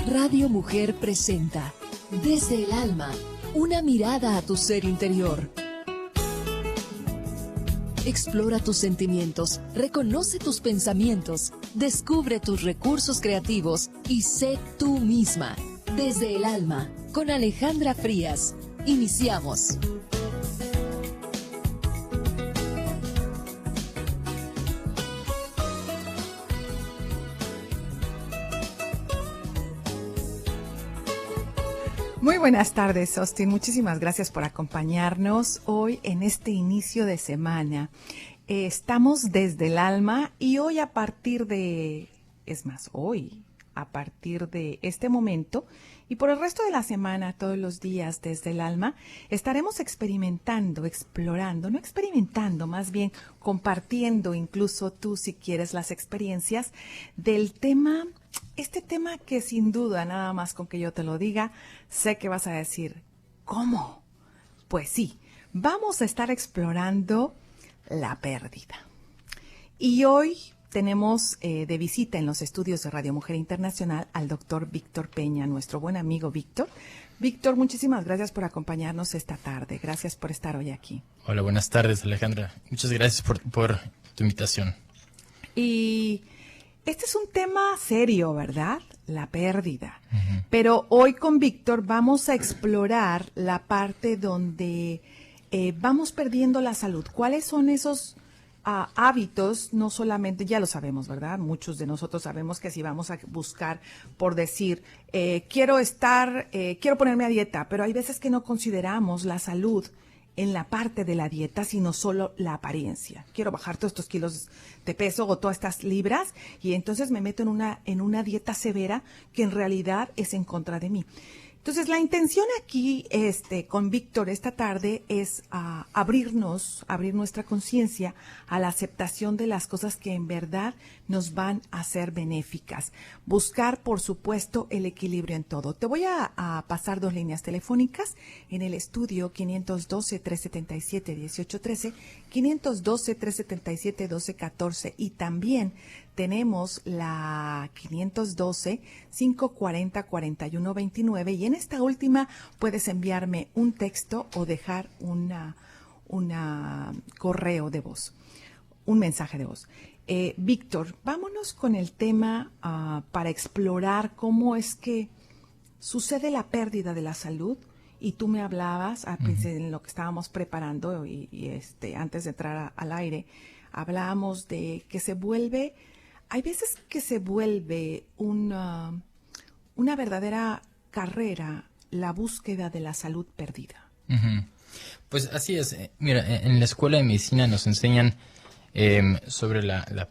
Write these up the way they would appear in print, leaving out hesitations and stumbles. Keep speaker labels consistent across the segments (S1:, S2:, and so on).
S1: Radio Mujer presenta Desde el Alma, una mirada a tu ser interior. Explora tus sentimientos, reconoce tus pensamientos, descubre tus recursos creativos y sé tú misma. Desde el Alma, con Alejandra Frías. Iniciamos.
S2: Muy buenas tardes, Austin. Muchísimas gracias por acompañarnos hoy en este inicio de semana. Estamos desde el alma y hoy a partir de este momento y por el resto de la semana, todos los días desde el alma, estaremos experimentando, explorando, no experimentando, más bien compartiendo, incluso tú si quieres, las experiencias del tema. Este tema que sin duda, nada más con que yo te lo diga, sé que vas a decir, ¿cómo? Pues sí, vamos a estar explorando la pérdida. Y hoy tenemos de visita en los estudios de Radio Mujer Internacional al doctor Víctor Peña, nuestro buen amigo Víctor. Víctor, muchísimas gracias por acompañarnos esta tarde. Gracias por estar hoy aquí.
S3: Hola, buenas tardes, Alejandra. Muchas gracias por tu invitación.
S2: Y este es un tema serio, ¿verdad? La pérdida. Uh-huh. Pero hoy con Víctor vamos a explorar la parte donde vamos perdiendo la salud. ¿Cuáles son esos hábitos? No solamente, ya lo sabemos, ¿verdad? Muchos de nosotros sabemos que si vamos a buscar, por decir, quiero ponerme a dieta, pero hay veces que no consideramos la salud en la parte de la dieta, sino solo la apariencia. Quiero bajar todos estos kilos de peso o todas estas libras y entonces me meto en una dieta severa que en realidad es en contra de mí. Entonces, la intención aquí con Víctor esta tarde es abrir nuestra conciencia a la aceptación de las cosas que en verdad nos van a ser benéficas. Buscar, por supuesto, el equilibrio en todo. Te voy a pasar 2 líneas telefónicas en el estudio 512-377-1813, 512-377-1214 y también tenemos la 512-540-4129 y en esta última puedes enviarme un texto o dejar un correo de voz, un mensaje de voz. Víctor, vámonos con el tema para explorar cómo es que sucede la pérdida de la salud. Y tú me hablabas, en lo que estábamos preparando y antes de entrar al aire, hablábamos de que hay veces que se vuelve una verdadera carrera la búsqueda de la salud perdida.
S3: Uh-huh. Pues así es. Mira, en la escuela de medicina nos enseñan sobre la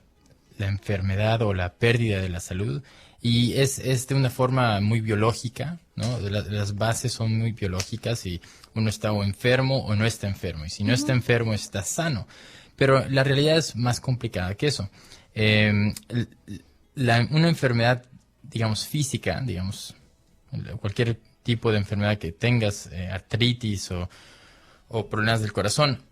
S3: enfermedad o la pérdida de la salud y es de una forma muy biológica, ¿no? Las bases son muy biológicas y uno está o enfermo o no está enfermo y si no está enfermo está sano. Pero la realidad es más complicada que eso. Una enfermedad, digamos, física, digamos, cualquier tipo de enfermedad que tengas, artritis o problemas del corazón,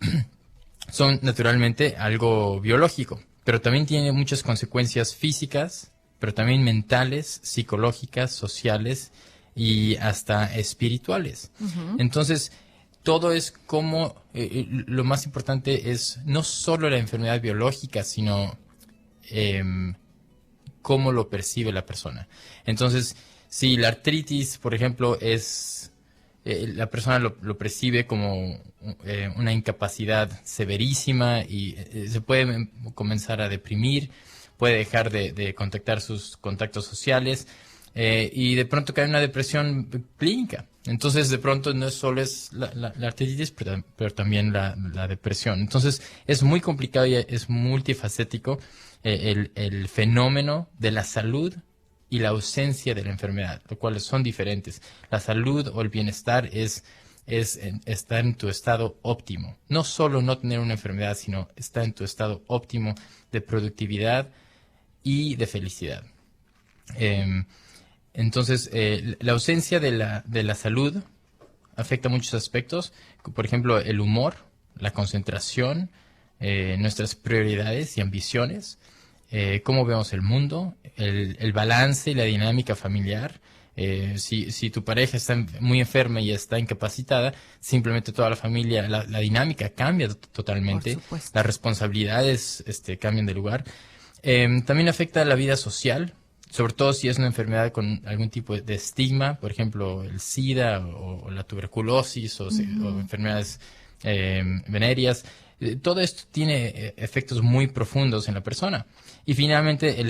S3: son naturalmente algo biológico, pero también tiene muchas consecuencias físicas, pero también mentales, psicológicas, sociales y hasta espirituales. Uh-huh. Entonces, todo es como, lo más importante es no solo la enfermedad biológica, sino cómo lo percibe la persona. Entonces, si la artritis, por ejemplo, la persona lo percibe como una incapacidad severísima y se puede comenzar a deprimir, puede dejar de contactar sus contactos sociales y de pronto cae en una depresión clínica. Entonces, de pronto no solo es la artritis, pero también la depresión. Entonces, es muy complicado y es multifacético el fenómeno de la salud y la ausencia de la enfermedad, lo cual son diferentes. La salud o el bienestar es estar en tu estado óptimo. No solo no tener una enfermedad, sino estar en tu estado óptimo de productividad y de felicidad. Entonces, la ausencia de la salud afecta muchos aspectos, por ejemplo, el humor, la concentración, nuestras prioridades y ambiciones, cómo vemos el mundo, el balance y la dinámica familiar, Si tu pareja está muy enferma y está incapacitada, simplemente toda la familia, la dinámica cambia totalmente.
S2: Por supuesto.
S3: Las responsabilidades cambian de lugar. También afecta la vida social, sobre todo si es una enfermedad con algún tipo de estigma, por ejemplo, el SIDA o la tuberculosis o enfermedades venéreas. Todo esto tiene efectos muy profundos en la persona. Y finalmente,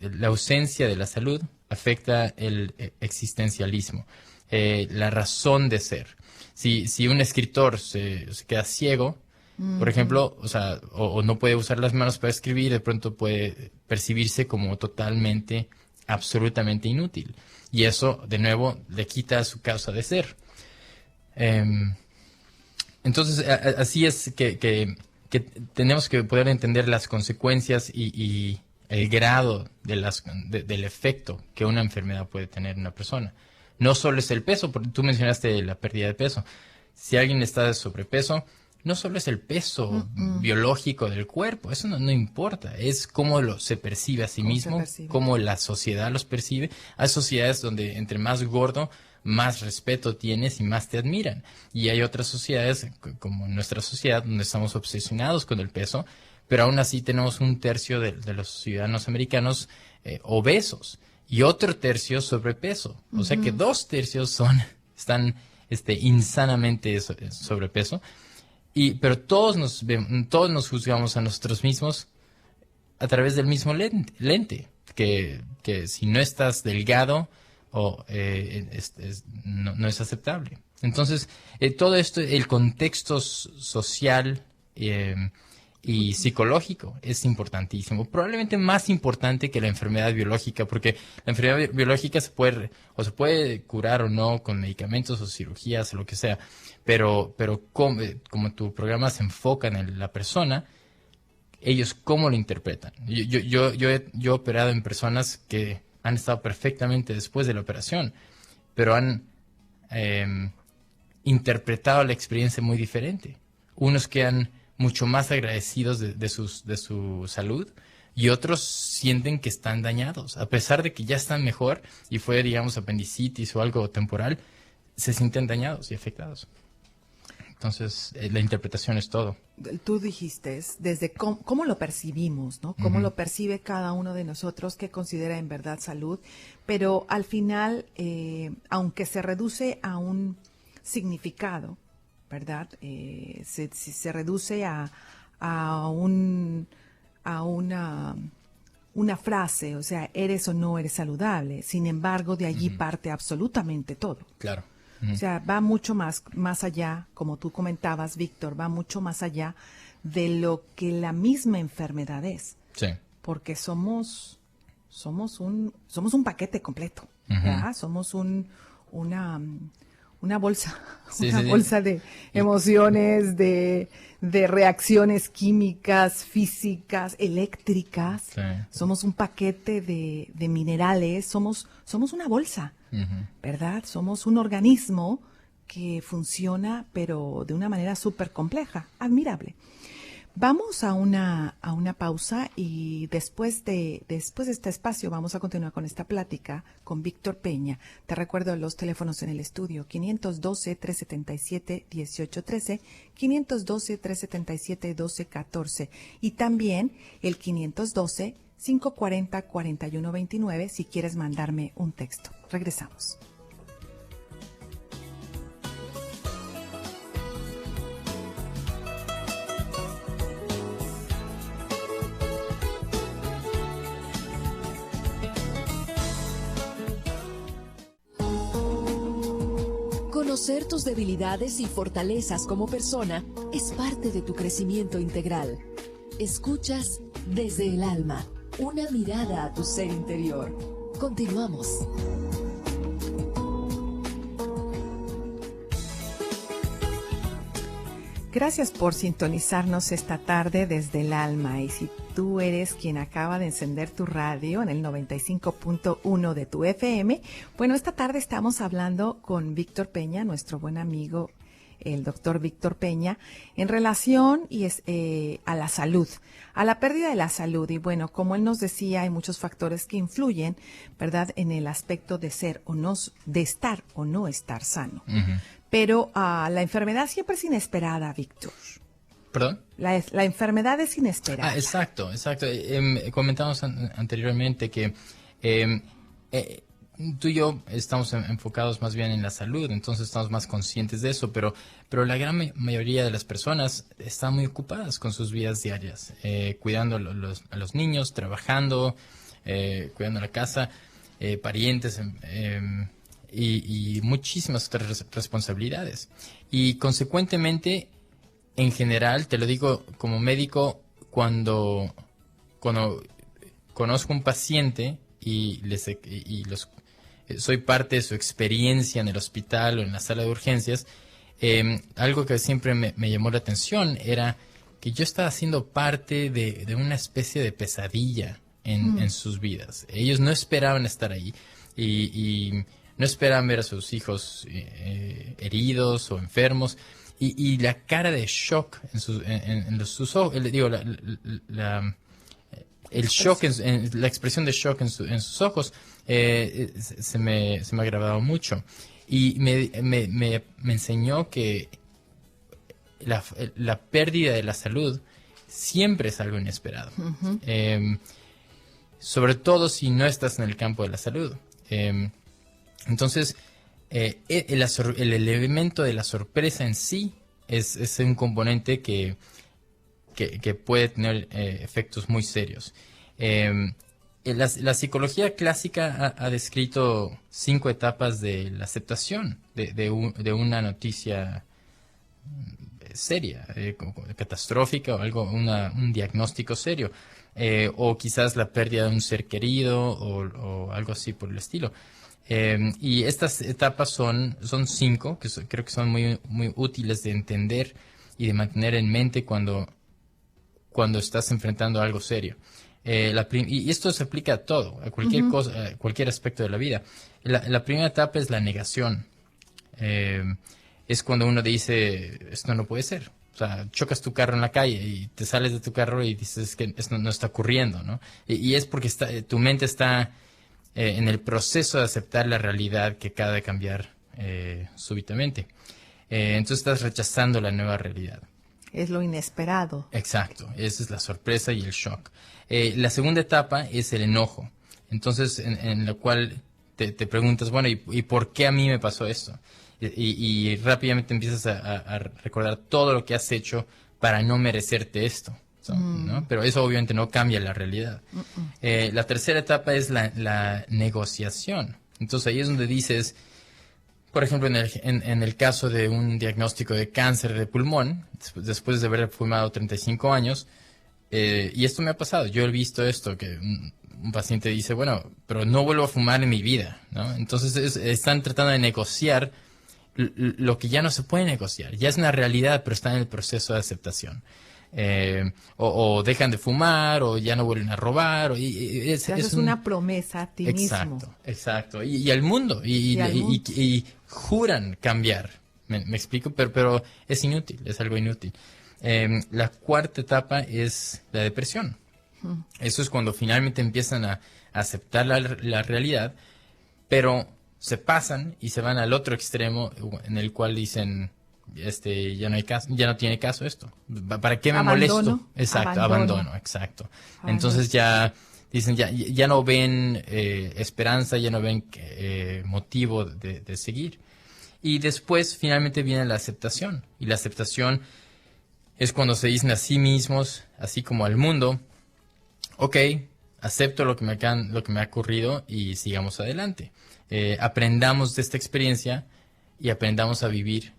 S3: la ausencia de la salud afecta el existencialismo, la razón de ser. Si un escritor se queda ciego, por ejemplo, o no puede usar las manos para escribir, de pronto puede percibirse como totalmente, absolutamente inútil. Y eso, de nuevo, le quita su causa de ser. Entonces, así es que tenemos que poder entender las consecuencias y el grado del efecto que una enfermedad puede tener en una persona. No solo es el peso, porque tú mencionaste la pérdida de peso. Si alguien está de sobrepeso, no solo es el peso biológico del cuerpo, eso no importa, es cómo se percibe a sí mismo, cómo la sociedad los percibe. Hay sociedades donde entre más gordo, más respeto tienes y más te admiran. Y hay otras sociedades, como nuestra sociedad, donde estamos obsesionados con el peso, pero aún así tenemos 1/3 de los ciudadanos americanos obesos y otro tercio sobrepeso. O sea que 2/3 están insanamente sobrepeso. Pero todos nos juzgamos a nosotros mismos a través del mismo lente, que si no estás delgado no es aceptable. Entonces, todo esto, el contexto social y psicológico es importantísimo, probablemente más importante que la enfermedad biológica, porque la enfermedad biológica se puede curar o no con medicamentos o cirugías o lo que sea, pero como tu programa se enfoca en la persona, ellos cómo lo interpretan. Yo he operado en personas que han estado perfectamente después de la operación, pero han interpretado la experiencia muy diferente. Unos quedan mucho más agradecidos de su salud y otros sienten que están dañados. A pesar de que ya están mejor y fue, digamos, apendicitis o algo temporal, se sienten dañados y afectados. Entonces, la interpretación es todo.
S2: Tú dijiste, desde cómo lo percibimos, ¿no? Cómo lo percibe cada uno de nosotros, qué considera en verdad salud, pero al final, aunque se reduce a un significado, ¿verdad? Se reduce a una frase, o sea, eres o no eres saludable. Sin embargo, de allí parte absolutamente todo.
S3: Claro.
S2: O sea, va mucho más allá, como tú comentabas, Víctor, va mucho más allá de lo que la misma enfermedad es.
S3: Sí.
S2: Porque somos un paquete completo, ¿verdad? Somos una bolsa, bolsa de emociones, de reacciones químicas, físicas, eléctricas. Sí. Somos un paquete de minerales, somos una bolsa, ¿verdad? Somos un organismo que funciona, pero de una manera súper compleja, admirable. Vamos a una pausa y después de este espacio vamos a continuar con esta plática con Víctor Peña. Te recuerdo los teléfonos en el estudio: 512-377-1813, 512-377-1214 y también el 512-540-4129 si quieres mandarme un texto. Regresamos.
S1: Conocer tus debilidades y fortalezas como persona es parte de tu crecimiento integral. Escuchas Desde el Alma, una mirada a tu ser interior. Continuamos.
S2: Gracias por sintonizarnos esta tarde desde el alma. Y si tú eres quien acaba de encender tu radio en el 95.1 de tu FM, bueno, esta tarde estamos hablando con Víctor Peña, nuestro buen amigo el doctor Víctor Peña, en relación a la salud, a la pérdida de la salud. Y bueno, como él nos decía, hay muchos factores que influyen, ¿verdad?, en el aspecto de ser o no, de estar o no estar sano.
S3: Ujú.
S2: Pero la enfermedad siempre es inesperada, Víctor.
S3: ¿Perdón?
S2: La enfermedad es inesperada.
S3: Exacto. Comentamos anteriormente que tú y yo estamos enfocados más bien en la salud, entonces estamos más conscientes de eso, pero la gran mayoría de las personas están muy ocupadas con sus vidas diarias, cuidando a los niños, trabajando, cuidando la casa, parientes y muchísimas otras responsabilidades. Y consecuentemente, en general, te lo digo como médico, cuando conozco un paciente soy parte de su experiencia en el hospital o en la sala de urgencias, algo que siempre me llamó la atención era que yo estaba siendo parte de una especie de pesadilla en sus vidas. Ellos no esperaban estar ahí y no esperaban ver a sus hijos heridos o enfermos. Y la cara de shock en sus ojos, el shock, la expresión de shock en sus ojos se me ha grabado mucho. Y me enseñó que la pérdida de la salud siempre es algo inesperado.
S2: Ujú.
S3: Sobre todo si no estás en el campo de la salud. Entonces, el elemento de la sorpresa en sí es un componente que puede tener efectos muy serios. La psicología clásica ha descrito 5 etapas de la aceptación de una noticia seria, catastrófica o un diagnóstico serio, o quizás la pérdida de un ser querido o algo así por el estilo. Y estas etapas son 5, que creo que son muy, muy útiles de entender y de mantener en mente cuando estás enfrentando algo serio. Y esto se aplica a todo, a cualquier cosa, a cualquier aspecto de la vida. La primera etapa es la negación. Es cuando uno dice, esto no puede ser. O sea, chocas tu carro en la calle y te sales de tu carro y dices que esto no está ocurriendo, ¿no? Y es porque tu mente está en el proceso de aceptar la realidad que acaba de cambiar súbitamente. Entonces estás rechazando la nueva realidad.
S2: Es lo inesperado.
S3: Exacto, esa es la sorpresa y el shock. La segunda etapa es el enojo. Entonces, en la cual te preguntas, bueno, ¿y por qué a mí me pasó esto? Y rápidamente empiezas a recordar todo lo que has hecho para no merecerte esto. ¿No? Pero eso obviamente no cambia la realidad. La tercera etapa es la negociación. Entonces ahí es donde dices, por ejemplo, en el caso de un diagnóstico de cáncer de pulmón, después de haber fumado 35 años, y esto me ha pasado, yo he visto esto, que un paciente dice, bueno, pero no vuelvo a fumar en mi vida, ¿no? Entonces están tratando de negociar lo que ya no se puede negociar, ya es una realidad, pero está en el proceso de aceptación. O dejan de fumar, o ya no vuelven a robar.
S2: Es una promesa a ti mismo.
S3: Exacto. Y al mundo. Y juran cambiar. ¿Me explico? Pero es inútil, es algo inútil. La cuarta etapa es la depresión. Eso es cuando finalmente empiezan a aceptar la realidad, pero se pasan y se van al otro extremo en el cual dicen, ya no hay caso, ya no tiene caso esto. ¿Para qué me molesto? Exacto, abandono, exacto. Entonces ya dicen, ya no ven esperanza, ya no ven motivo de seguir. Y después finalmente viene la aceptación. Y la aceptación es cuando se dicen a sí mismos, así como al mundo, ok, acepto lo que me ha ocurrido y sigamos adelante. Aprendamos de esta experiencia y aprendamos a vivir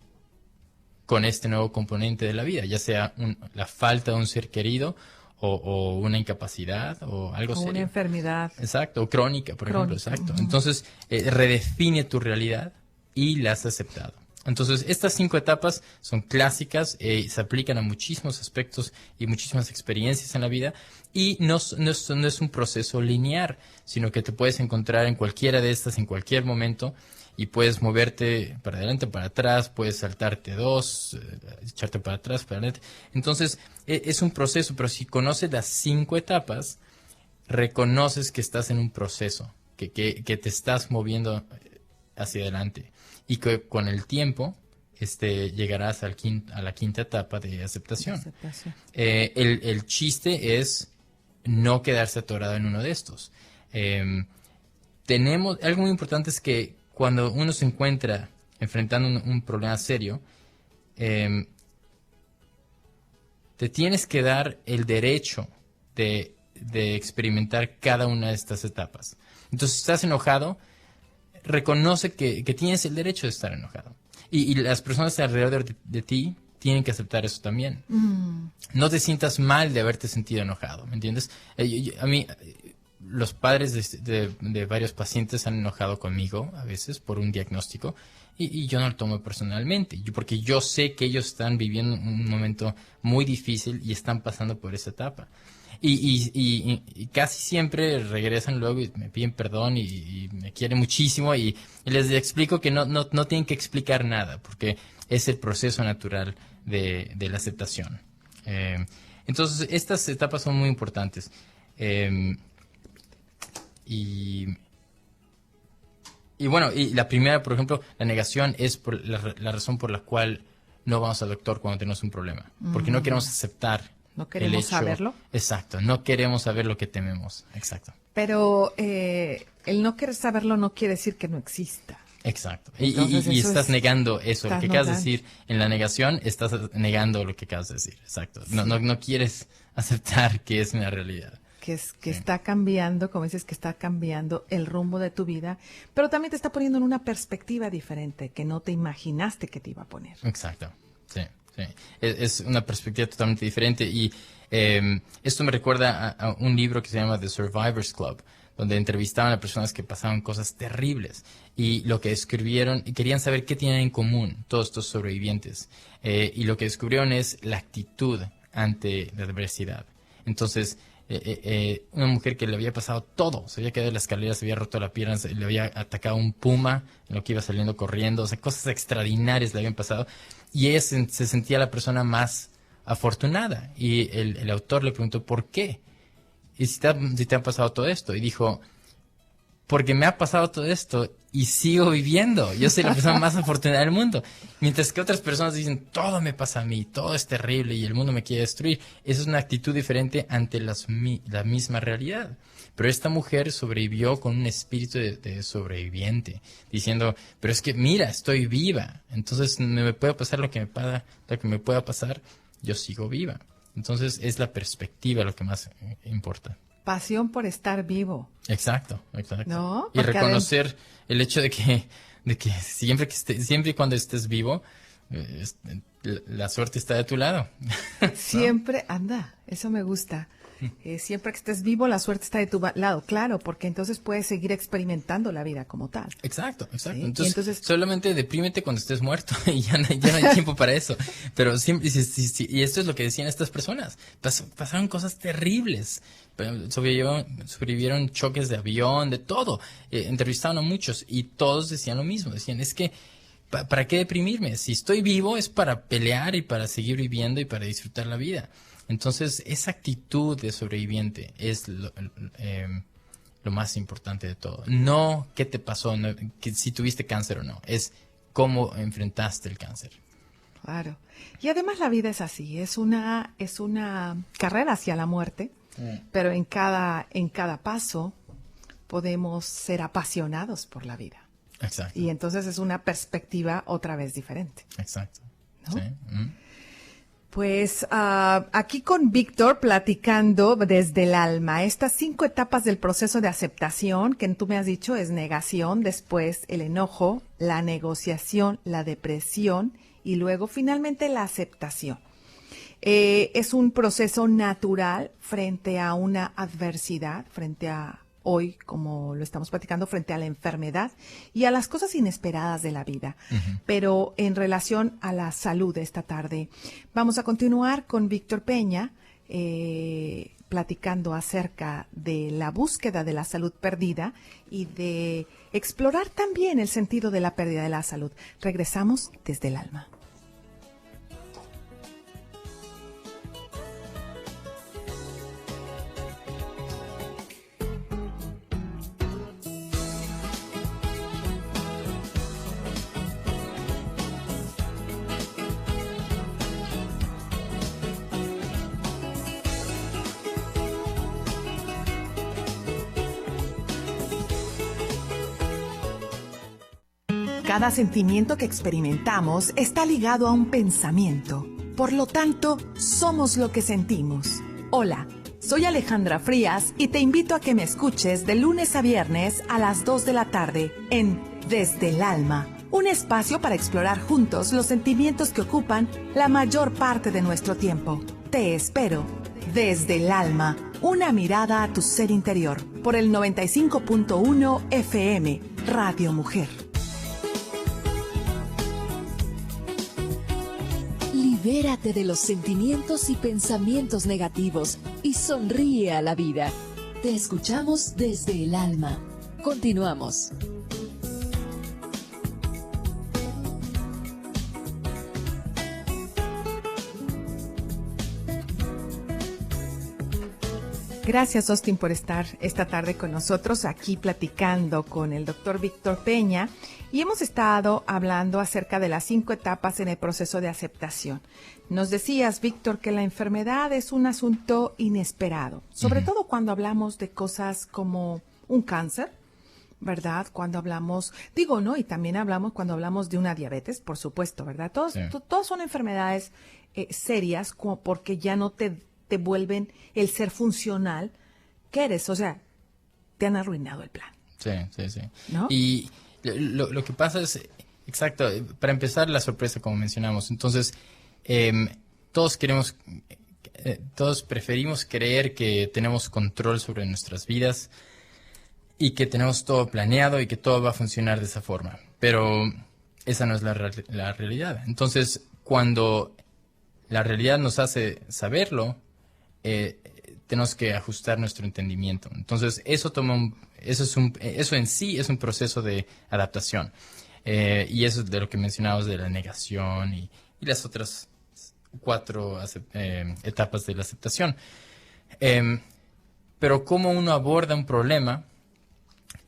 S3: con este nuevo componente de la vida, ya sea la falta de un ser querido o una incapacidad o algo serio.
S2: Una enfermedad.
S3: Exacto, o crónica, por ejemplo, exacto. Entonces, redefine tu realidad y la has aceptado. Entonces, estas 5 etapas son clásicas, se aplican a muchísimos aspectos y muchísimas experiencias en la vida, y no es un proceso lineal, sino que te puedes encontrar en cualquiera de estas en cualquier momento, y puedes moverte para adelante, para atrás, puedes saltarte 2, echarte para atrás, para adelante. Entonces, es un proceso, pero si conoces las 5 etapas, reconoces que estás en un proceso, que te estás moviendo hacia adelante y que con el tiempo llegarás a la quinta etapa de aceptación. El chiste es no quedarse atorado en uno de estos. Algo muy importante es que cuando uno se encuentra enfrentando un problema serio, te tienes que dar el derecho de experimentar cada una de estas etapas. Entonces, si estás enojado, reconoce que tienes el derecho de estar enojado. Y las personas alrededor de ti tienen que aceptar eso también. No te sientas mal de haberte sentido enojado, ¿me entiendes? A mí, los padres de varios pacientes han enojado conmigo a veces por un diagnóstico y yo no lo tomo personalmente, porque yo sé que ellos están viviendo un momento muy difícil y están pasando por esa etapa. Y casi siempre regresan luego y me piden perdón y me quieren muchísimo y les explico que no tienen que explicar nada porque es el proceso natural de la aceptación. Entonces, estas etapas son muy importantes. Y bueno, y la primera, por ejemplo, la negación es por la razón por la cual no vamos al doctor cuando tenemos un problema. Porque no queremos aceptar.
S2: No queremos saberlo.
S3: Exacto, no queremos saber lo que tememos. Exacto.
S2: Pero el no querer saberlo no quiere decir que no exista.
S3: Exacto. Y estás negando eso. Lo que acabas de decir en la negación, estás negando lo que acabas de decir. Exacto. Sí. No quieres aceptar que es una realidad.
S2: Que está cambiando, como dices, que está cambiando el rumbo de tu vida, pero también te está poniendo en una perspectiva diferente que no te imaginaste que te iba a poner.
S3: Exacto. Sí. Sí. Es una perspectiva totalmente diferente y esto me recuerda a un libro que se llama The Survivors Club, donde entrevistaban a personas que pasaban cosas terribles y lo que descubrieron, y querían saber qué tienen en común todos estos sobrevivientes, y lo que descubrieron es la actitud ante la adversidad. Entonces, una mujer que le había pasado todo, se había quedado en la escalera, se había roto la pierna, le había atacado un puma en lo que iba saliendo corriendo, o sea, cosas extraordinarias le habían pasado. Y ella se sentía la persona más afortunada. Y el autor le preguntó, ¿por qué? ¿Y si te ha pasado todo esto? Y dijo, porque me ha pasado todo esto y sigo viviendo. Yo soy la persona más afortunada del mundo. Mientras que otras personas dicen, todo me pasa a mí, todo es terrible y el mundo me quiere destruir. Esa es una actitud diferente ante la misma realidad. Pero esta mujer sobrevivió con un espíritu de sobreviviente, diciendo, pero es que mira, estoy viva. Entonces me puede pasar lo que me pueda pasar, yo sigo viva. Entonces es la perspectiva lo que más importa.
S2: Pasión por estar vivo.
S3: Exacto.
S2: ¿No?
S3: Y reconocer el hecho de que siempre y cuando estés vivo, la suerte está de tu lado.
S2: Siempre, anda, eso me gusta. Siempre que estés vivo, la suerte está de tu lado, claro, porque entonces puedes seguir experimentando la vida como tal.
S3: Exacto.
S2: ¿Sí?
S3: Entonces, solamente deprímete cuando estés muerto y ya no hay tiempo para eso. Pero siempre, y esto es lo que decían estas personas, pasaron cosas terribles. Sobrevivieron choques de avión, de todo. Entrevistaron a muchos y todos decían lo mismo. Decían, es que, ¿para qué deprimirme? Si estoy vivo es para pelear y para seguir viviendo y para disfrutar la vida. Entonces, esa actitud de sobreviviente es lo más importante de todo. No qué te pasó, no, si tuviste cáncer o no. Es cómo enfrentaste el cáncer.
S2: Claro. Y además la vida es así. Es una carrera hacia la muerte. Pero en cada paso podemos ser apasionados por la vida.
S3: Exacto.
S2: Y entonces es una perspectiva otra vez diferente.
S3: Exacto.
S2: ¿No?
S3: Sí.
S2: Pues aquí con Víctor platicando desde el alma, estas 5 etapas del proceso de aceptación que tú me has dicho es negación, después el enojo, la negociación, la depresión y luego finalmente la aceptación. Es un proceso natural frente a una adversidad, frente a hoy, como lo estamos platicando, frente a la enfermedad y a las cosas inesperadas de la vida. Uh-huh. Pero en relación a la salud de esta tarde, vamos a continuar con Víctor Peña platicando acerca de la búsqueda de la salud perdida y de explorar también el sentido de la pérdida de la salud. Regresamos desde el alma. Cada sentimiento que experimentamos está ligado a un pensamiento. Por lo tanto, somos lo que sentimos. Hola, soy Alejandra Frías y te invito a que me escuches de lunes a viernes a las 2 de la tarde en Desde el Alma, un espacio para explorar juntos los sentimientos que ocupan la mayor parte de nuestro tiempo. Te espero. Desde el Alma, una mirada a tu ser interior, por el 95.1 FM, Radio Mujer.
S1: Libérate de los sentimientos y pensamientos negativos y sonríe a la vida. Te escuchamos desde el alma. Continuamos.
S2: Gracias, Austin, por estar esta tarde con nosotros aquí platicando con el doctor Víctor Peña. Y hemos estado hablando acerca de las 5 etapas en el proceso de aceptación. Nos decías, Víctor, que la enfermedad es un asunto inesperado, sobre todo cuando hablamos de cosas como un cáncer, ¿verdad? Cuando hablamos, y también hablamos cuando hablamos de una diabetes, por supuesto, ¿verdad? Todos son enfermedades serias, como porque ya no te vuelven el ser funcional que eres, o sea, te han arruinado el plan.
S3: Sí.
S2: ¿No?
S3: Y lo que pasa es, exacto, para empezar la sorpresa, como mencionamos. Entonces, todos preferimos creer que tenemos control sobre nuestras vidas y que tenemos todo planeado y que todo va a funcionar de esa forma. Pero esa no es la realidad. Entonces, cuando la realidad nos hace saberlo, tenemos que ajustar nuestro entendimiento. Entonces, eso en sí es un proceso de adaptación. Y eso es de lo que mencionamos de la negación y las otras 4 etapas de la aceptación. Pero cómo uno aborda un problema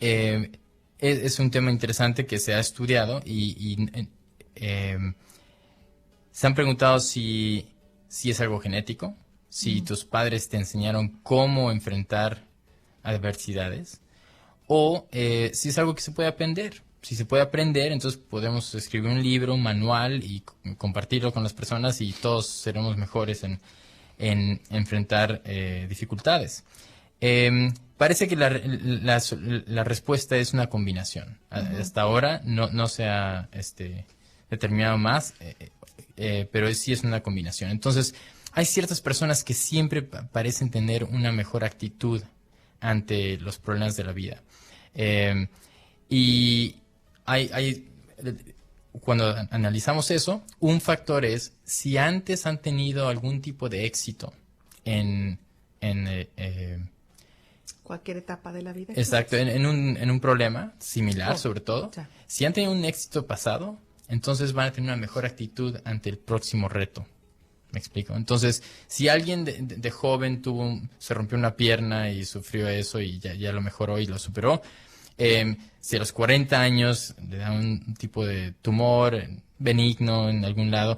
S3: es un tema interesante que se ha estudiado y se han preguntado si es algo genético, si tus padres te enseñaron cómo enfrentar adversidades, o si es algo que se puede aprender. Si se puede aprender, entonces podemos escribir un libro, un manual y compartirlo con las personas y todos seremos mejores en enfrentar dificultades. Parece que la respuesta es una combinación. Hasta ahora no se ha determinado más, pero sí es una combinación. Entonces, hay ciertas personas que siempre parecen tener una mejor actitud ante los problemas de la vida. Y cuando analizamos eso, un factor es si antes han tenido algún tipo de éxito en
S2: cualquier etapa de la vida.
S3: Exacto, en un problema similar, sobre todo. Ya. Si han tenido un éxito pasado, entonces van a tener una mejor actitud ante el próximo reto. ¿Me explico? Entonces, si alguien de joven se rompió una pierna y sufrió eso y ya lo mejoró y lo superó, si a los 40 años le da un tipo de tumor benigno en algún lado,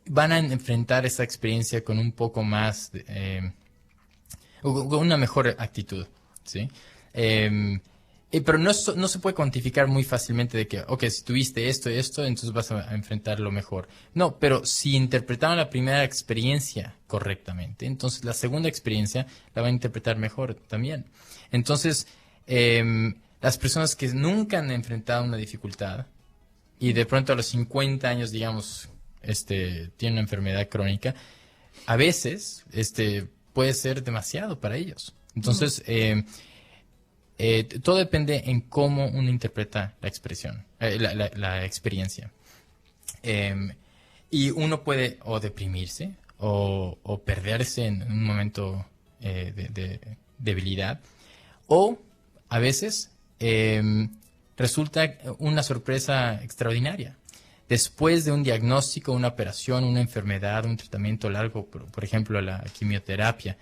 S3: van a enfrentar esa experiencia con un poco más, con una mejor actitud, ¿sí? Pero no se puede cuantificar muy fácilmente de que, si tuviste esto y esto, entonces vas a enfrentarlo mejor. No, pero si interpretaron la primera experiencia correctamente, entonces la segunda experiencia la van a interpretar mejor también. Entonces, las personas que nunca han enfrentado una dificultad y de pronto a los 50 años, digamos, tienen una enfermedad crónica, a veces puede ser demasiado para ellos. Entonces, todo depende en cómo uno interpreta la expresión, la experiencia. Y uno puede o deprimirse o perderse en un momento de debilidad, o a veces resulta una sorpresa extraordinaria. Después de un diagnóstico, una operación, una enfermedad, un tratamiento largo, por ejemplo, la quimioterapia,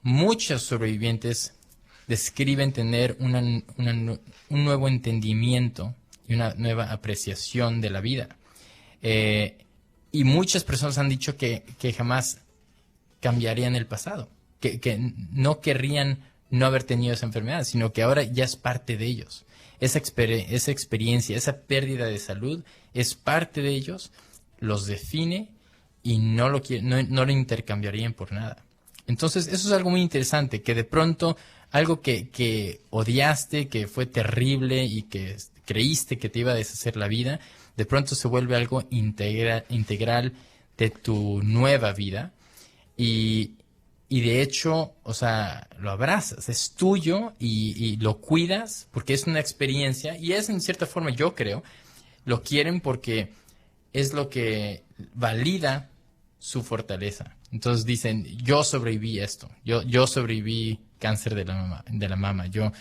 S3: muchos sobrevivientes describen tener un nuevo entendimiento y una nueva apreciación de la vida. Y muchas personas han dicho que jamás cambiarían el pasado, que no querrían no haber tenido esa enfermedad, sino que ahora ya es parte de ellos. Esa experiencia, esa pérdida de salud es parte de ellos, los define y no lo intercambiarían por nada. Entonces, eso es algo muy interesante, que de pronto algo que odiaste, que fue terrible y que creíste que te iba a deshacer la vida, de pronto se vuelve algo integral de tu nueva vida y de hecho, o sea, lo abrazas, es tuyo y lo cuidas porque es una experiencia y es en cierta forma, yo creo, lo quieren porque es lo que valida su fortaleza. Entonces dicen, yo sobreviví esto, yo sobreviví cáncer de la mama, yo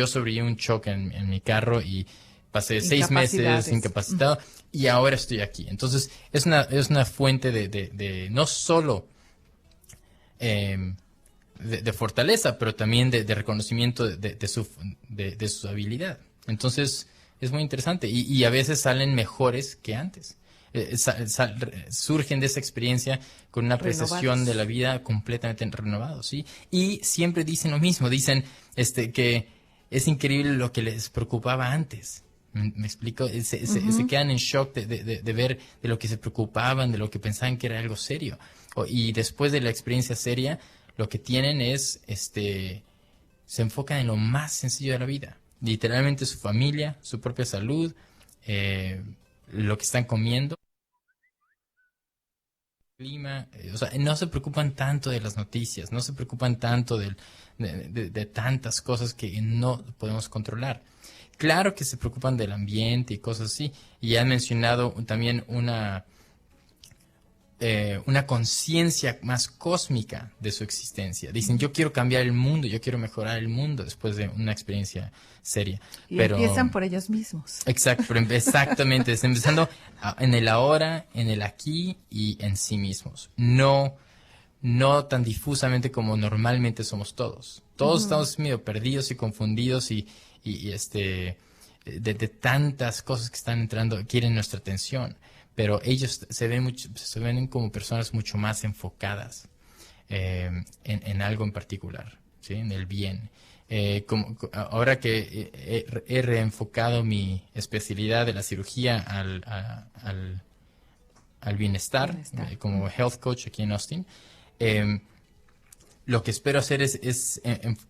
S3: sobreviví un choque en mi carro y pasé 6 meses incapacitado y ahora estoy aquí. Entonces es una fuente de no solo de fortaleza, pero también de reconocimiento de su habilidad. Entonces es muy interesante y a veces salen mejores que antes. Surgen de esa experiencia con una apreciación de la vida completamente renovados, ¿sí? Y siempre dicen lo mismo, dicen que es increíble lo que les preocupaba antes. ¿Me explico? Se quedan en shock de ver de lo que se preocupaban, de lo que pensaban que era algo serio. Y después de la experiencia seria, lo que tienen es, se enfocan en lo más sencillo de la vida. Literalmente su familia, su propia salud, lo que están comiendo, clima, o sea, no se preocupan tanto de las noticias, no se preocupan tanto de tantas cosas que no podemos controlar. Claro que se preocupan del ambiente y cosas así, y han mencionado también una conciencia más cósmica de su existencia. Dicen, yo quiero cambiar el mundo, yo quiero mejorar el mundo después de una experiencia seria.
S2: Pero empiezan por ellos mismos.
S3: Exacto, exactamente. Están empezando en el ahora, en el aquí y en sí mismos. No tan difusamente como normalmente somos todos. Todos estamos medio perdidos y confundidos y de tantas cosas que están entrando, quieren nuestra atención. Pero ellos se ven como personas mucho más enfocadas en algo en particular, ¿sí? En el bien. Ahora que he reenfocado mi especialidad de la cirugía al bienestar. Como health coach aquí en Austin, lo que espero hacer es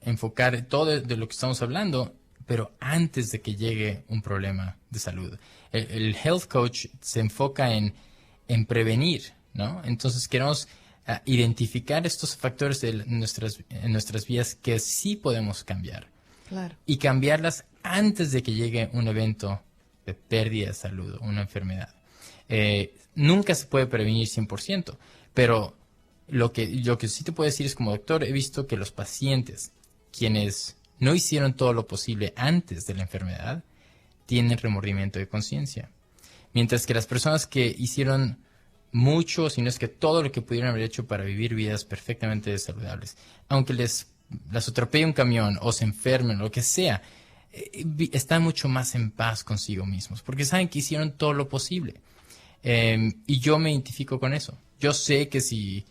S3: enfocar todo de lo que estamos hablando, pero antes de que llegue un problema de salud. El health coach se enfoca en prevenir, ¿no? Entonces queremos identificar estos factores en nuestras vidas que sí podemos cambiar.
S2: Claro. Y
S3: cambiarlas antes de que llegue un evento de pérdida de salud o una enfermedad. Nunca se puede prevenir 100%, pero lo que sí te puedo decir es, como doctor, he visto que los pacientes quienes no hicieron todo lo posible antes de la enfermedad tienen remordimiento de conciencia. Mientras que las personas que hicieron mucho, si no es que todo lo que pudieron haber hecho para vivir vidas perfectamente saludables, aunque las atropelle un camión o se enfermen, lo que sea, están mucho más en paz consigo mismos, porque saben que hicieron todo lo posible. Y yo me identifico con eso. Yo sé que si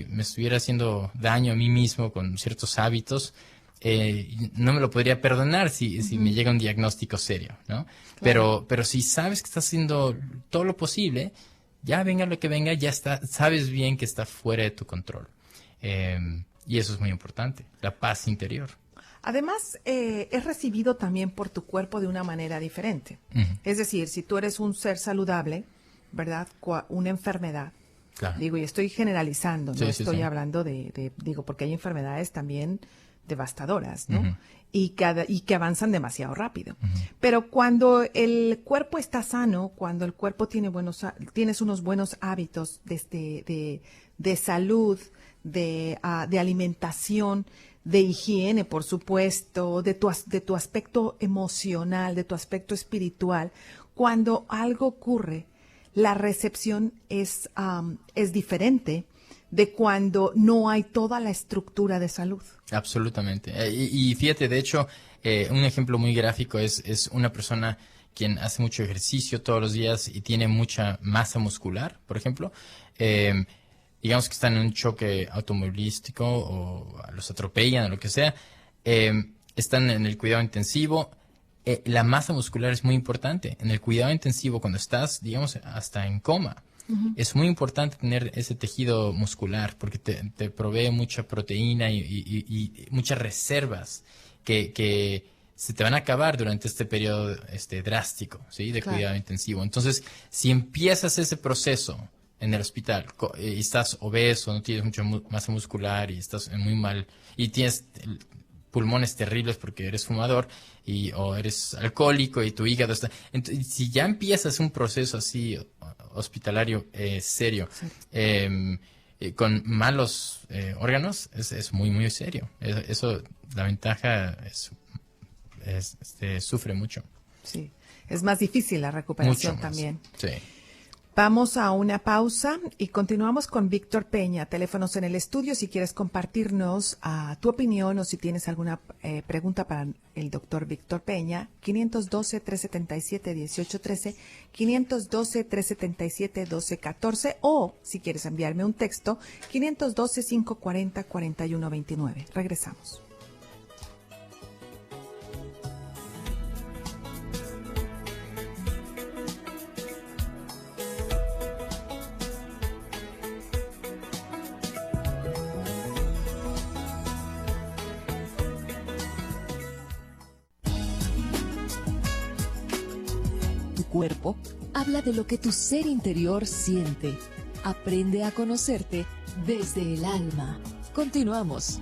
S3: me estuviera haciendo daño a mí mismo con ciertos hábitos, no me lo podría perdonar si me llega un diagnóstico serio, ¿no? Claro. Pero si sabes que estás haciendo todo lo posible, ya venga lo que venga, ya sabes bien que está fuera de tu control. Y eso es muy importante, la paz interior.
S2: Además, es recibido también por tu cuerpo de una manera diferente. Es decir, si tú eres un ser saludable, ¿verdad? Una enfermedad. Claro. Digo, y estoy generalizando, no estoy hablando digo, porque hay enfermedades también devastadoras, ¿no? Y que avanzan demasiado rápido. Pero cuando el cuerpo está sano, cuando el cuerpo tienes unos buenos hábitos de salud, de alimentación, de higiene, por supuesto, de tu aspecto emocional, de tu aspecto espiritual. Cuando algo ocurre, la recepción es diferente de cuando no hay toda la estructura de salud.
S3: Absolutamente. Y fíjate, de hecho, un ejemplo muy gráfico es una persona quien hace mucho ejercicio todos los días y tiene mucha masa muscular, por ejemplo. Digamos que están en un choque automovilístico o los atropellan o lo que sea. Están en el cuidado intensivo. La masa muscular es muy importante. En el cuidado intensivo, cuando estás, digamos, hasta en coma, es muy importante tener ese tejido muscular porque te provee mucha proteína y muchas reservas que se te van a acabar durante este periodo drástico, ¿sí? De cuidado intensivo. Entonces, si empiezas ese proceso en el hospital y estás obeso, no tienes mucha masa muscular y estás muy mal y tienes pulmones terribles porque eres fumador o eres alcohólico y tu hígado está... Entonces, si ya empiezas un proceso así hospitalario serio, con malos órganos, es muy, muy serio. Eso, la ventaja sufre mucho.
S2: Sí, es más difícil la recuperación
S3: Mucho más.
S2: también.
S3: Sí.
S2: Vamos a una pausa y continuamos con Víctor Peña. Teléfonos en el estudio si quieres compartirnos tu opinión o si tienes alguna pregunta para el doctor Víctor Peña. 512-377-1813, 512-377-1214 o si quieres enviarme un texto, 512-540-4129. Regresamos.
S1: Cuerpo habla de lo que tu ser interior siente. Aprende a conocerte desde el alma. Continuamos.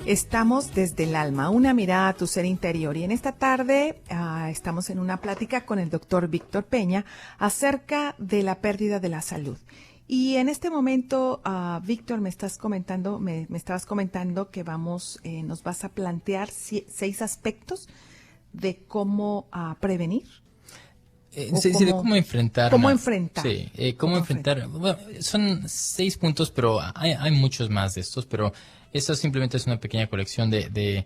S2: Estamos desde el alma, una mirada a tu ser interior. Y en esta tarde estamos en una plática con el doctor Víctor Peña acerca de la pérdida de la salud. Y en este momento, Víctor, me estabas comentando que nos vas a plantear 6 aspectos de cómo prevenir.
S3: De cómo enfrentar.
S2: ¿Cómo enfrentar?
S3: Sí, cómo enfrentar. Bueno, son 6 puntos, pero hay muchos más de estos, pero eso simplemente es una pequeña colección de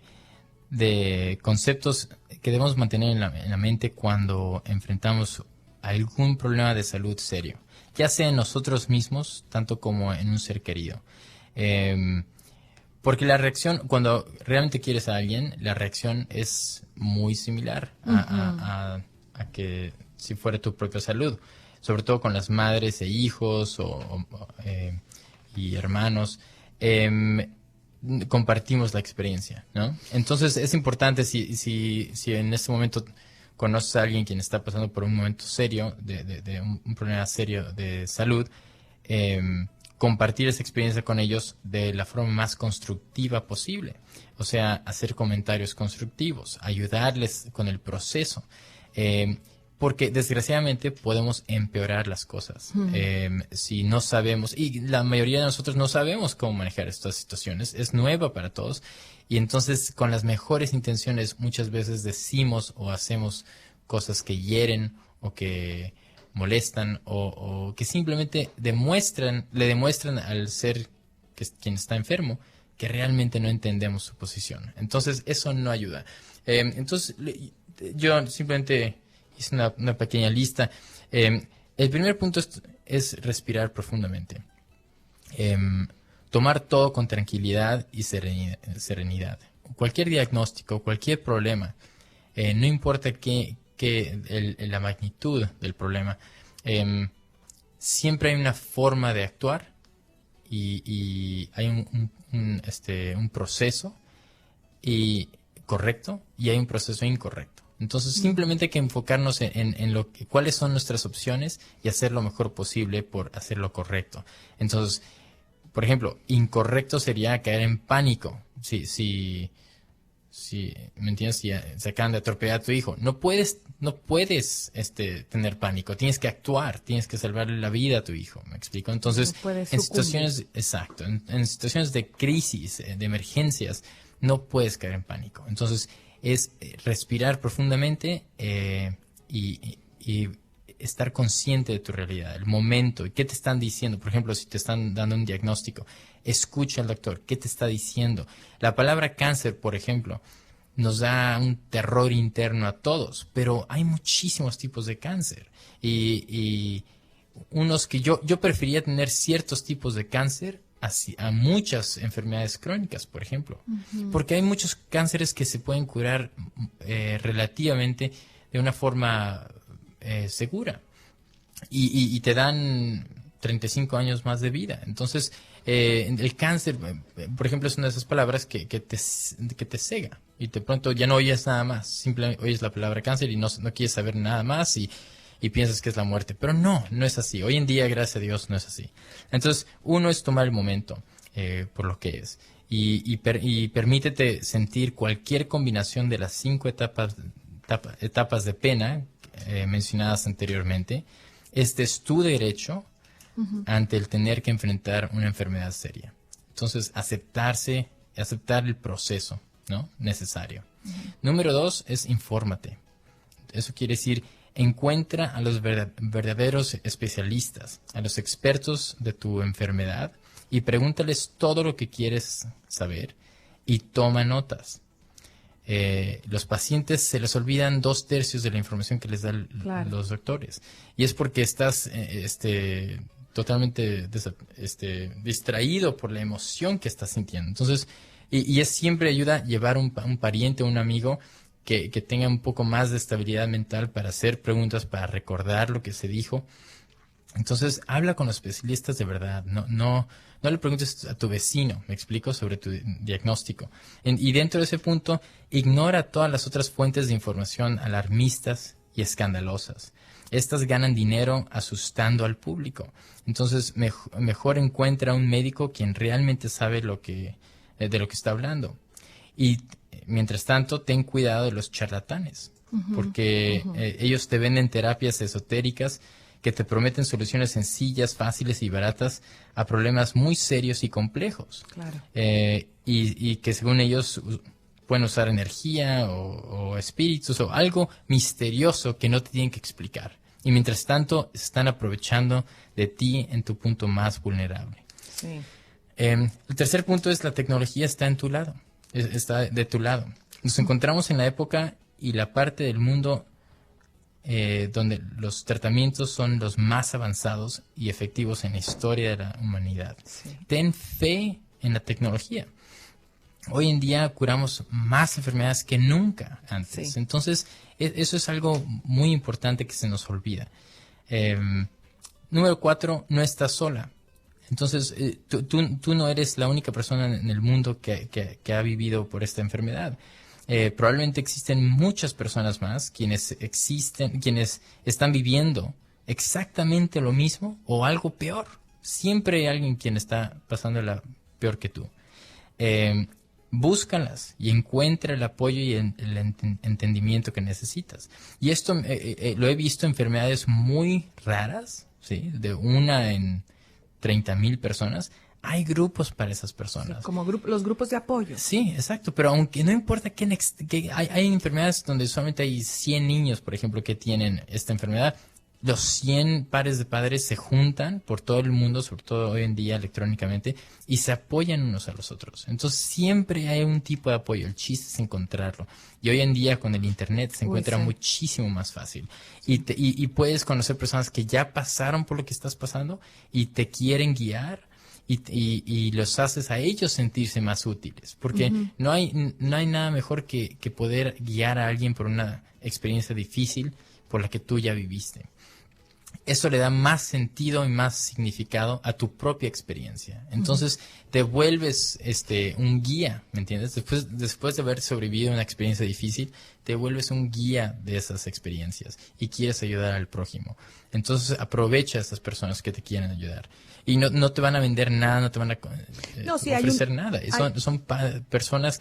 S3: conceptos que debemos mantener en la mente cuando enfrentamos algún problema de salud serio, ya sea en nosotros mismos, tanto como en un ser querido. Porque la reacción, cuando realmente quieres a alguien, la reacción es muy similar a que si fuera tu propia salud, sobre todo con las madres e hijos y hermanos. Compartimos la experiencia, ¿no? Entonces es importante si en este momento conoces a alguien quien está pasando por un momento serio, de un problema serio de salud, compartir esa experiencia con ellos de la forma más constructiva posible. O sea, hacer comentarios constructivos, ayudarles con el proceso. Porque desgraciadamente podemos empeorar las cosas. Si no sabemos, y la mayoría de nosotros no sabemos cómo manejar estas situaciones, es nueva para todos, y entonces con las mejores intenciones muchas veces decimos o hacemos cosas que hieren o que molestan o que simplemente le demuestran al ser quien está enfermo que realmente no entendemos su posición. Entonces eso no ayuda. Entonces yo simplemente hice una pequeña lista. El primer punto es respirar profundamente. Tomar todo con tranquilidad y serenidad. Cualquier diagnóstico, cualquier problema, no importa la magnitud del problema, siempre hay una forma de actuar y hay un proceso correcto y hay un proceso incorrecto. Entonces simplemente hay que enfocarnos en cuáles son nuestras opciones y hacer lo mejor posible por hacer lo correcto. Entonces, por ejemplo, incorrecto sería caer en pánico. Si si ¿me entiendes? Si se acaban de atropellar a tu hijo, no puedes tener pánico, tienes que actuar, tienes que salvarle la vida a tu hijo, ¿me explico? Entonces, en situaciones, exacto, en situaciones de crisis, de emergencias, no puedes caer en pánico. Entonces, es respirar profundamente y estar consciente de tu realidad, el momento, y qué te están diciendo. Por ejemplo, si te están dando un diagnóstico, escucha al doctor, qué te está diciendo. La palabra cáncer, por ejemplo, nos da un terror interno a todos, pero hay muchísimos tipos de cáncer. Y unos que yo preferiría tener ciertos tipos de cáncer a muchas enfermedades crónicas, por ejemplo. Porque hay muchos cánceres que se pueden curar relativamente de una forma segura y te dan 35 años más de vida. Entonces, el cáncer, por ejemplo, es una de esas palabras que te cega y de pronto ya no oyes nada más, simplemente oyes la palabra cáncer y no quieres saber nada más y piensas que es la muerte, pero no es así. Hoy en día, gracias a Dios, no es así. Entonces, uno es tomar el momento por lo que es y permítete sentir cualquier combinación de las 5 etapas de pena mencionadas anteriormente. Este es tu derecho ante el tener que enfrentar una enfermedad seria. Entonces, aceptar el proceso, ¿no? Necesario. Número 2 es infórmate. Eso quiere decir, encuentra a los verdaderos especialistas, a los expertos de tu enfermedad y pregúntales todo lo que quieres saber y toma notas. Los pacientes se les olvidan 2/3 de la información que les dan los doctores. Y es porque estás totalmente distraído por la emoción que estás sintiendo. Entonces, y es siempre ayuda llevar un pariente o un amigo que tenga un poco más de estabilidad mental para hacer preguntas, para recordar lo que se dijo. Entonces, habla con los especialistas de verdad. No le preguntes a tu vecino, me explico, sobre tu diagnóstico. Y dentro de ese punto, ignora todas las otras fuentes de información alarmistas y escandalosas. Estas ganan dinero asustando al público. Entonces, mejor encuentra un médico quien realmente sabe de lo que está hablando. Y mientras tanto, ten cuidado de los charlatanes, porque ellos te venden terapias esotéricas que te prometen soluciones sencillas, fáciles y baratas a problemas muy serios y complejos. Claro. Y que según ellos pueden usar energía o espíritus o algo misterioso que no te tienen que explicar. Y mientras tanto, están aprovechando de ti en tu punto más vulnerable. Sí. El tercer punto es la tecnología está en tu lado, está de tu lado. Nos encontramos en la época y la parte del mundo donde los tratamientos son los más avanzados y efectivos en la historia de la humanidad. Sí. Ten fe en la tecnología. Hoy en día curamos más enfermedades que nunca antes. Sí. Entonces, eso es algo muy importante que se nos olvida. Número 4, no estás sola. Entonces, tú no eres la única persona en el mundo que ha vivido por esta enfermedad. Probablemente existen muchas personas más quienes están viviendo exactamente lo mismo o algo peor. Siempre hay alguien quien está pasándola peor que tú. Búscalas y encuentra el apoyo y el entendimiento que necesitas. Y esto lo he visto en enfermedades muy raras, ¿sí? De 1 en 30,000 personas. Hay grupos para esas personas.
S2: Sí, como los grupos de apoyo.
S3: Sí, exacto. Pero aunque no importa que hay enfermedades donde solamente hay 100 niños, por ejemplo, que tienen esta enfermedad, los 100 pares de padres se juntan por todo el mundo, sobre todo hoy en día electrónicamente, y se apoyan unos a los otros. Entonces siempre hay un tipo de apoyo. El chiste es encontrarlo. Y hoy en día con el internet se encuentra muchísimo más fácil. Y puedes conocer personas que ya pasaron por lo que estás pasando y te quieren guiar. Y los haces a ellos sentirse más útiles, porque no hay nada mejor que poder guiar a alguien por una experiencia difícil por la que tú ya viviste. Eso le da más sentido y más significado a tu propia experiencia. Entonces te vuelves un guía, ¿me entiendes? Después de haber sobrevivido a una experiencia difícil, te vuelves un guía de esas experiencias y quieres ayudar al prójimo. Entonces aprovecha a estas personas que te quieren ayudar. Y no te van a vender nada, no te van a ofrecer nada. Son personas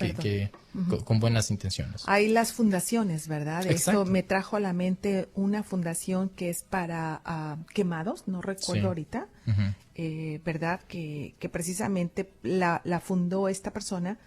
S3: con buenas intenciones.
S2: Hay las fundaciones, ¿verdad?
S3: Exacto.
S2: Esto me trajo a la mente una fundación que es para quemados, no recuerdo ahorita, ¿verdad? Que precisamente la fundó esta persona,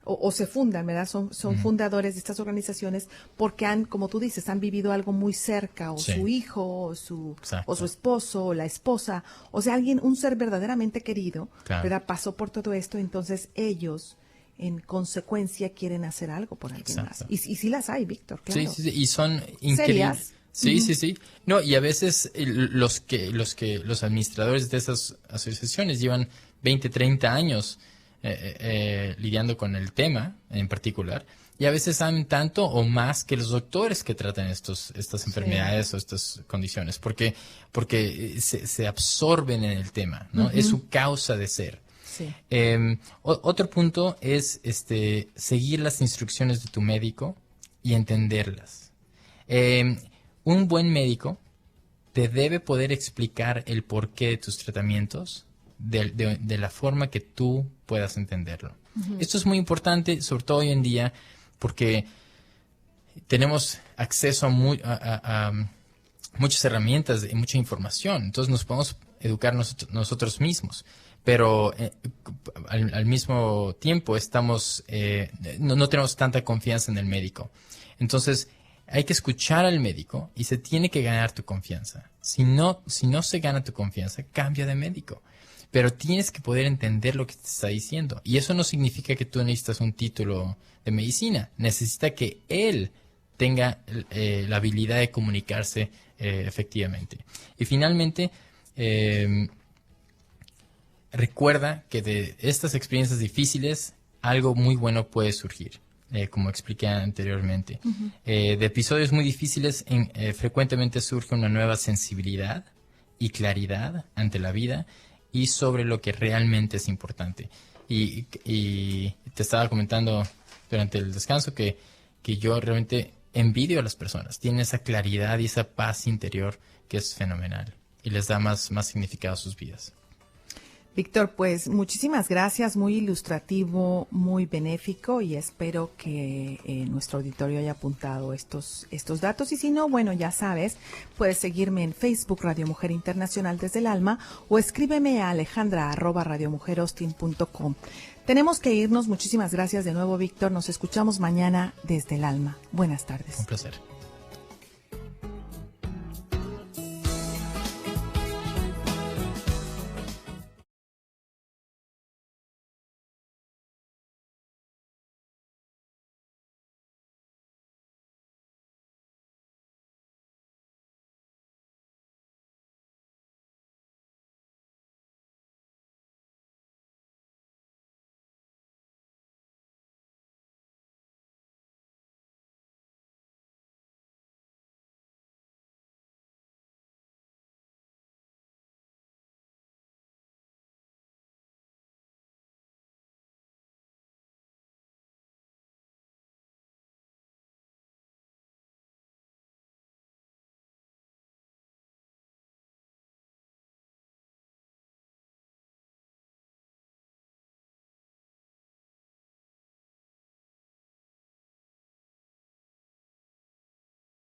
S2: o se fundan, ¿verdad? Son fundadores de estas organizaciones porque como tú dices, han vivido algo muy cerca, o su hijo, o su esposo, o la esposa, o sea, un ser verdaderamente querido, ¿verdad? Pasó por todo esto, entonces ellos, en consecuencia, quieren hacer algo por alguien más. Y sí las hay, Víctor, claro.
S3: Sí, y son increíbles. Sí. No, y a veces los administradores de esas asociaciones llevan 20, 30 años lidiando con el tema en particular, y a veces saben tanto o más que los doctores que tratan estas enfermedades o estas condiciones, porque se absorben en el tema, ¿no? Es su causa de ser.
S2: Sí.
S3: Otro punto es seguir las instrucciones de tu médico y entenderlas. Un buen médico te debe poder explicar el porqué de tus tratamientos de la forma que tú puedas entenderlo. Esto es muy importante, sobre todo hoy en día, porque tenemos acceso a muchas herramientas y mucha información. Entonces nos podemos educar nosotros mismos. Pero al mismo tiempo no tenemos tanta confianza en el médico. Entonces hay que escuchar al médico y se tiene que ganar tu confianza. Si no se gana tu confianza, cambia de médico. Pero tienes que poder entender lo que te está diciendo. Y eso no significa que tú necesitas un título de medicina. Necesita que él tenga la habilidad de comunicarse efectivamente. Y finalmente, recuerda que de estas experiencias difíciles, algo muy bueno puede surgir, como expliqué anteriormente. De episodios muy difíciles, frecuentemente surge una nueva sensibilidad y claridad ante la vida y sobre lo que realmente es importante. Y te estaba comentando durante el descanso que yo realmente envidio a las personas. Tienen esa claridad y esa paz interior que es fenomenal y les da más significado a sus vidas.
S2: Víctor, pues muchísimas gracias, muy ilustrativo, muy benéfico, y espero que nuestro auditorio haya apuntado estos datos, y si no, bueno, ya sabes, puedes seguirme en Facebook Radio Mujer Internacional desde el Alma, o escríbeme a alejandra@radiomujerostin.com. Tenemos que irnos, muchísimas gracias de nuevo, Víctor, nos escuchamos mañana desde el Alma. Buenas tardes.
S3: Un placer.